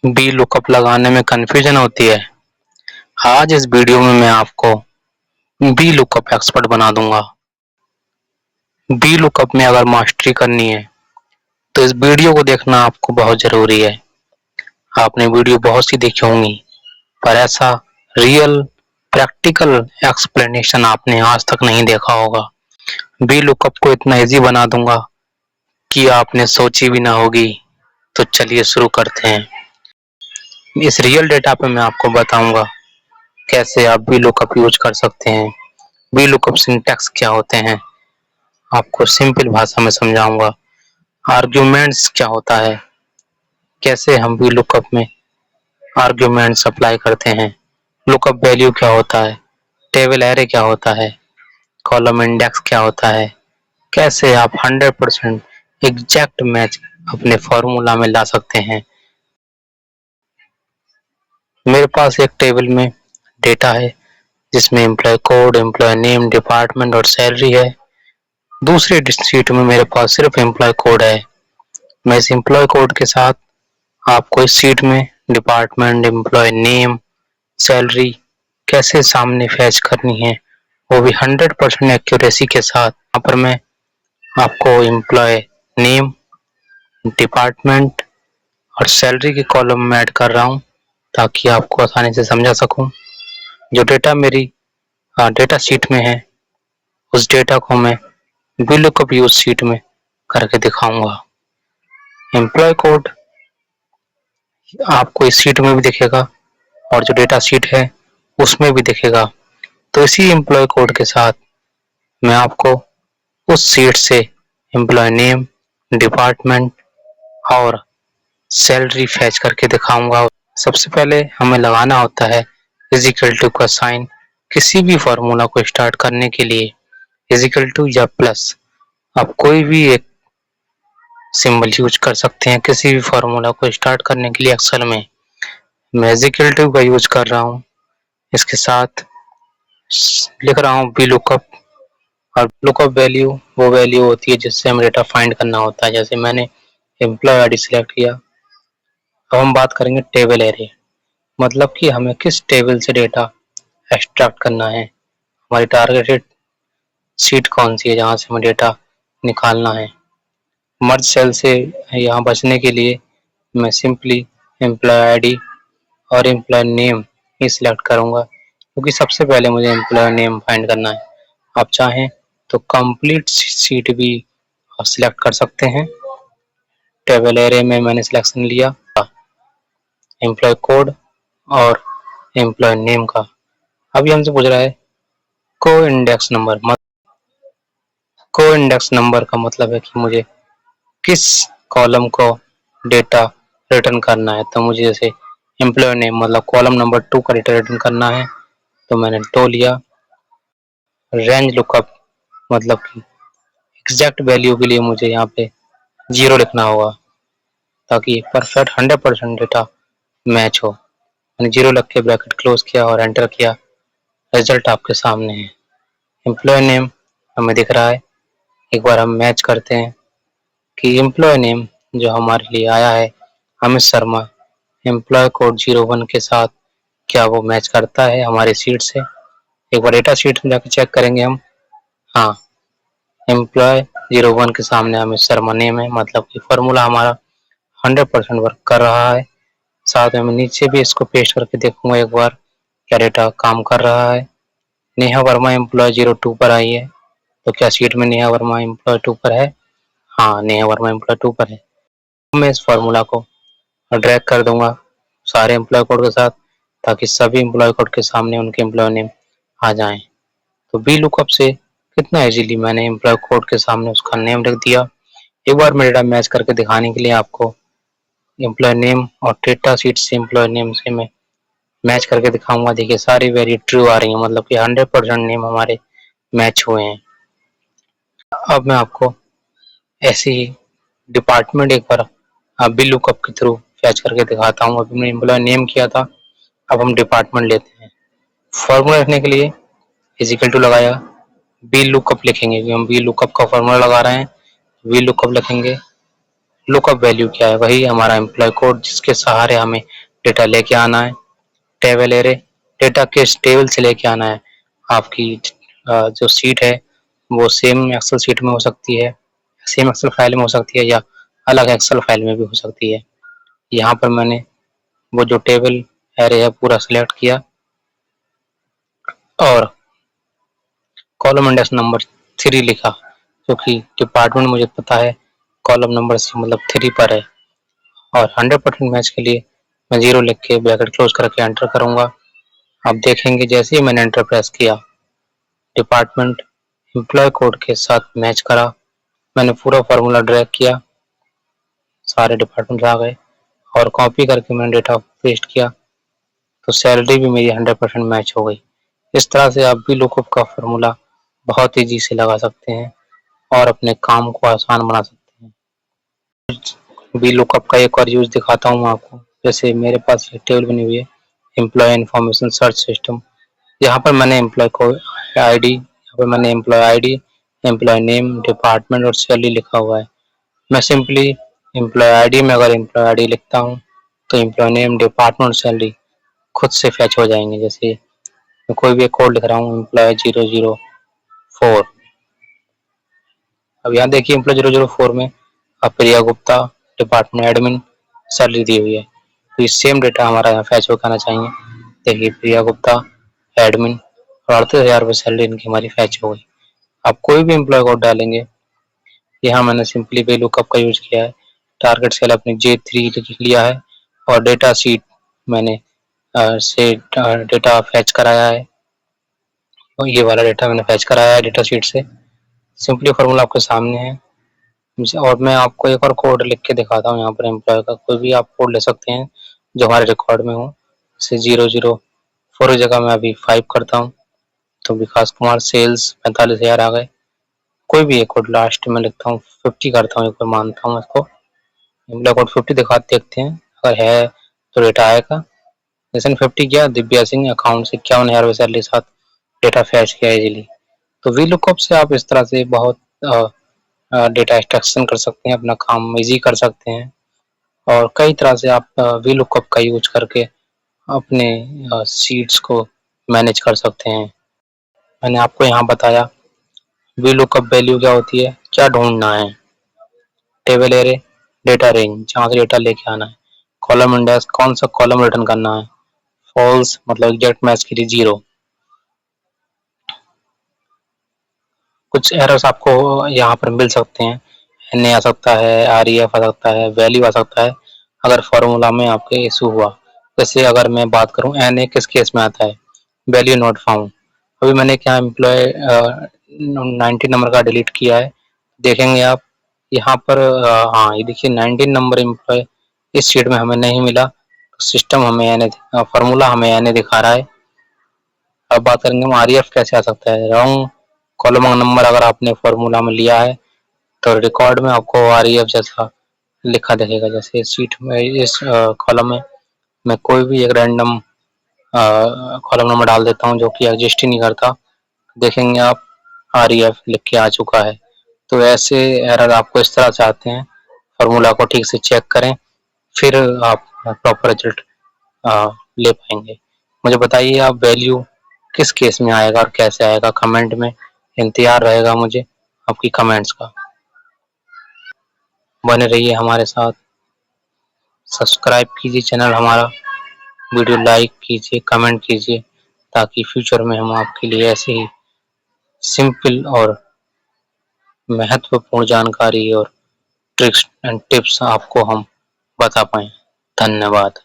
B lookup लगाने में confusion होती है। आज इस वीडियो में मैं आपको बी लुकअप एक्सपर्ट बना दूंगा। बी लुकअप में अगर मास्टरी करनी है तो इस वीडियो को देखना आपको बहुत जरूरी है। आपने वीडियो बहुत सी देखी होंगी, पर ऐसा रियल प्रैक्टिकल एक्सप्लेनेशन आपने आज तक नहीं देखा होगा। बी लुकअप को इतना इजी बना दूंगा कि आपने सोची भी ना होगी। तो चलिए शुरू करते हैं। इस रियल डेटा पे मैं आपको बताऊंगा कैसे आप बी लुकअप यूज कर सकते हैं, बी लुकअप सिंटैक्स क्या होते हैं, आपको सिंपल भाषा में समझाऊंगा। आर्ग्यूमेंट्स क्या होता है, कैसे हम बी लुकअप में आर्ग्यूमेंट्स अप्लाई करते हैं, लुकअप वैल्यू क्या होता है, टेबल एरे क्या होता है, कॉलम इंडेक्स क्या होता है, कैसे आप 100% एग्जैक्ट मैच अपने फॉर्मूला में ला सकते हैं। मेरे पास एक टेबल में डेटा है जिसमें employee code, employee name, department और सैलरी है। दूसरी शीट में मेरे पास सिर्फ एम्प्लॉय कोड है। मैं इस एम्प्लॉय कोड के साथ आपको इस शीट में डिपार्टमेंट, एम्प्लॉय नेम, सैलरी कैसे सामने फैच करनी है, वो भी 100% एक्यूरेसी के साथ। यहाँ पर मैं आपको एम्प्लॉय नेम, डिपार्टमेंट और सैलरी के कॉलम में ऐड कर रहा हूँ ताकि आपको आसानी से समझा सकूं। जो डेटा मेरी डेटा शीट में है उस डेटा को मैं बी लुकअप यूज शीट में करके दिखाऊंगा। एम्प्लॉय कोड आपको इस शीट में भी दिखेगा और जो डेटा शीट है उसमें भी दिखेगा। तो इसी एम्प्लॉय कोड के साथ मैं आपको उस शीट से एम्प्लॉय नेम, डिपार्टमेंट और सैलरी फैच करके दिखाऊंगा। सबसे पहले हमें लगाना होता है इज इक्वल टू का साइन। किसी भी फॉर्मूला को स्टार्ट करने के लिए इज इक्वल टू या प्लस आप कोई भी एक सिंबल यूज कर सकते हैं किसी भी फॉर्मूला को स्टार्ट करने के लिए। एक्सेल में मैं इज इक्वल टू का यूज कर रहा हूँ, इसके साथ लिख रहा हूँ बी लुकअप। और लुकअप वैल्यू वो वैल्यू होती है जिससे हमें डेटा फाइंड करना होता है। जैसे मैंने एम्प्लॉय आईडी सिलेक्ट किया। अब हम बात करेंगे टेबल एरे, मतलब कि हमें किस टेबल से डेटा एक्सट्रैक्ट करना है, हमारी टारगेटेड शीट कौन सी है जहाँ से हमें डेटा निकालना है। मर्ज सेल से यहाँ बचने के लिए मैं सिंपली एम्प्लॉय आईडी और एम्प्लॉय नेम ही सिलेक्ट करूँगा, क्योंकि सबसे पहले मुझे एम्प्लॉय नेम फाइंड करना है। आप चाहें तो कंप्लीट शीट भी सिलेक्ट कर सकते हैं। टेबल एरे में मैंने सिलेक्शन लिया एम्प्लॉय कोड और एम्प्लॉय नेम का। अभी हमसे पूछ रहा है को इंडेक्स नंबर। को इंडेक्स नंबर का मतलब है कि मुझे किस कॉलम को डेटा रिटर्न करना है। तो मुझे जैसे एम्प्लॉय नेम मतलब कॉलम नंबर 2 का डेटा रिटर्न करना है तो मैंने 2 लिया। रेंज लुकअप मतलब कि एग्जैक्ट वैल्यू के लिए मुझे यहाँ पे 0 लिखना होगा ताकि परफेक्ट 100% डेटा मैच हो। मैंने 0 लिख के ब्रैकेट क्लोज किया और एंटर किया। रिजल्ट आपके सामने है। एम्प्लॉय नेम हमें दिख रहा है। एक बार हम मैच करते हैं कि एम्प्लॉय नेम जो हमारे लिए आया है अमित शर्मा, एम्प्लॉय कोड 01 के साथ क्या वो मैच करता है हमारी शीट से। एक बार डेटा शीट में जाकर चेक करेंगे हम। हाँ, एम्प्लॉय 01 के सामने अमित शर्मा नेम है, मतलब कि फॉर्मूला हमारा 100% वर्क कर रहा है। साथ में मैं नीचे भी इसको पेस्ट करके देखूंगा एक बार क्या डेटा काम कर रहा है। नेहा वर्मा एम्प्लॉय 02 पर आई है, तो क्या शीट में नेहा वर्मा एम्प्लॉय 2 पर है? हाँ, नेहा वर्मा एम्प्लॉय 2 पर है। मैं इस फॉर्मूला को ड्रैग कर दूंगा सारे एम्प्लॉय कोड के साथ ताकि सभी एम्प्लॉय कोड के सामने उनके एम्प्लॉय नेम आ जाएं। तो बी लुकअप से कितना इजीली मैंने एम्प्लॉय कोड के सामने उसका नेम लिख दिया। एक बार मैं डेटा मैच करके दिखाने के लिए आपको एम्प्लॉय नेम और डेटा शीट से एम्प्लॉय नेम से मैं मैच करके दिखाऊंगा। देखिए सारी वैल्यू ट्रू आ रही है, मतलब कि 100% नेम हमारे मैच हुए हैं। अब मैं आपको ऐसे ही डिपार्टमेंट एक बार बी लुकअप के थ्रू फैच करके दिखाता हूँ। अभी मैंने एम्प्लॉय नेम किया था, अब हम डिपार्टमेंट लेते हैं। फॉर्मूला लिखने के लिए इज इक्वल टू लगाया, बी लुकअप लिखेंगे क्योंकि हम बी लुकअप का फॉर्मूला लगा रहे हैं। बी लुकअप लिखेंगे लुकअप वैल्यू क्या है, वही हमारा एम्प्लॉय कोड जिसके सहारे हमें डेटा लेके आना है। टेबल एरे, डेटा किस टेबल से लेके आना है। आपकी जो शीट है वो सेम एक्सेल शीट में हो सकती है, सेम एक्सेल फाइल में हो सकती है, या अलग एक्सेल फाइल में भी हो सकती है। यहाँ पर मैंने वो जो टेबल एरे है पूरा सिलेक्ट किया और कॉलम इंडेक्स नंबर 3 लिखा, क्योंकि डिपार्टमेंट मुझे पता है कॉलम नंबर से मतलब 3 पर है। और 100% मैच के लिए मैं 0 लिख के ब्रैकेट क्लोज करके एंटर करूंगा। आप देखेंगे जैसे ही मैंने एंटर प्रेस किया, डिपार्टमेंट एम्प्लॉय कोड के साथ मैच करा। मैंने पूरा फार्मूला ड्रैग किया, सारे डिपार्टमेंट आ गए और कॉपी करके मैंने डेटा पेस्ट किया, तो सैलरी भी मेरी 100% मैच हो गई। इस तरह से आप भी लुकअप का फार्मूला बहुत ईजी से लगा सकते हैं और अपने काम को आसान बना सकते हैं। वी लुकअप का एक और यूज दिखाता हूँ मैं आपको। जैसे मेरे पास ये टेबल बनी हुई है, एम्प्लॉय इन्फॉर्मेशन सर्च सिस्टम। यहाँ पर मैंने एम्प्लॉय को आईडी, यहाँ पर मैंने employee ID, employee name, department और सैलरी लिखा हुआ है। मैं सिंपली एम्प्लॉय आईडी में अगर एम्प्लॉय आईडी लिखता हूँ तो एम्प्लॉय नेम, डिपार्टमेंट और सैलरी खुद से फैच हो जाएंगे। जैसे मैं कोई भी एक कोड लिख रहा हूँ, एम्प्लॉय 004। अब यहाँ देखिए एम्प्लॉय 004 में अब प्रिया गुप्ता, डिपार्टमेंट एडमिन, सैलरी दी हुई है, तो ये सेम डेटा हमारा यहाँ फैच होकर आना चाहिए। देखिए प्रिया गुप्ता, एडमिन और 38,000 रुपये सैलरी इनकी हमारी फैच हो गई। आप कोई भी एम्प्लॉय कोड डालेंगे, यहाँ मैंने सिंपली वी लुकअप का यूज किया है। टारगेट सेल अपने J3 लिख लिया है और डेटा शीट मैंने से डेटा फैच कराया है, और ये वाला डेटा मैंने फैच कराया है डेटा शीट से। सिंपली फार्मूला आपके सामने है। और मैं आपको एक और कोड लिख के दिखाता हूँ। यहाँ पर एम्प्लॉय का कोई भी आप कोड ले सकते हैं जो हमारे रिकॉर्ड में हो। जैसे 004 की जगह मैं अभी 5 करता हूँ, तो विकास कुमार सेल्स 45,000 आ गए। कोई भी एक कोड लास्ट में लिखता हूँ, 50 करता हूँ, एक बार मानता हूँ इसको। एम्प्लॉय कोड 50 दिखा देखते हैं, अगर है तो डेटा आएगा। जैसे 50 किया, दिव्या सिंह अकाउंट से 51,000 रुपये सैलरी साथ डेटा फैच किया इजीली। तो वी लुकअप से आप इस तरह से बहुत डेटा एक्सट्रैक्शन कर सकते हैं, अपना काम इजी कर सकते हैं, और कई तरह से आप वी लुकअप का यूज करके अपने शीट्स को मैनेज कर सकते हैं। मैंने आपको यहाँ बताया वी लुकअप वैल्यू क्या होती है, क्या ढूंढना है। टेबल एरे, डेटा रेंज जहाँ से डेटा लेके आना है। कॉलम इंडेक्स, कौन सा कॉलम रिटर्न करना है। फॉल्स मतलब एग्जैक्ट मैच के लिए 0। कुछ एरर्स आपको यहाँ पर मिल सकते हैं, NA आ सकता है, REF आ सकता है, वैल्यू आ सकता है अगर फार्मूला में आपके इशू हुआ। जैसे अगर मैं बात करूँ NA किस केस में आता है, वैल्यू नॉट फाउंड। अभी मैंने क्या एम्प्लॉय 19 नंबर का डिलीट किया है, देखेंगे आप यहाँ पर हाँ ये देखिए 19 नंबर एम्प्लॉय इस शीट में हमें नहीं मिला। सिस्टम हमें NA फार्मूला हमें NA दिखा रहा है। अब बात करेंगे हम REF कैसे आ सकता है। रॉन्ग कॉलम नंबर अगर आपने फार्मूला में लिया है तो रिकॉर्ड में आपको REF जैसा लिखा दिखेगा। जैसे शीट में इस कॉलम में मैं कोई भी एक रैंडम कॉलम नंबर डाल देता हूँ जो कि एग्जिस्ट ही नहीं करता, देखेंगे आप REF लिख के आ चुका है। तो ऐसे एरर आपको इस तरह से आते हैं। फार्मूला को ठीक से चेक करें, फिर आप प्रॉपर रिजल्ट ले पाएंगे। मुझे बताइए आप वैल्यू किस केस में आएगा और कैसे आएगा, कमेंट में इंतजार रहेगा मुझे आपकी कमेंट्स का। बने रहिए हमारे साथ, सब्सक्राइब कीजिए चैनल हमारा, वीडियो लाइक कीजिए, कमेंट कीजिए, ताकि फ्यूचर में हम आपके लिए ऐसे ही सिंपल और महत्वपूर्ण जानकारी और ट्रिक्स एंड टिप्स आपको हम बता पाएं। धन्यवाद।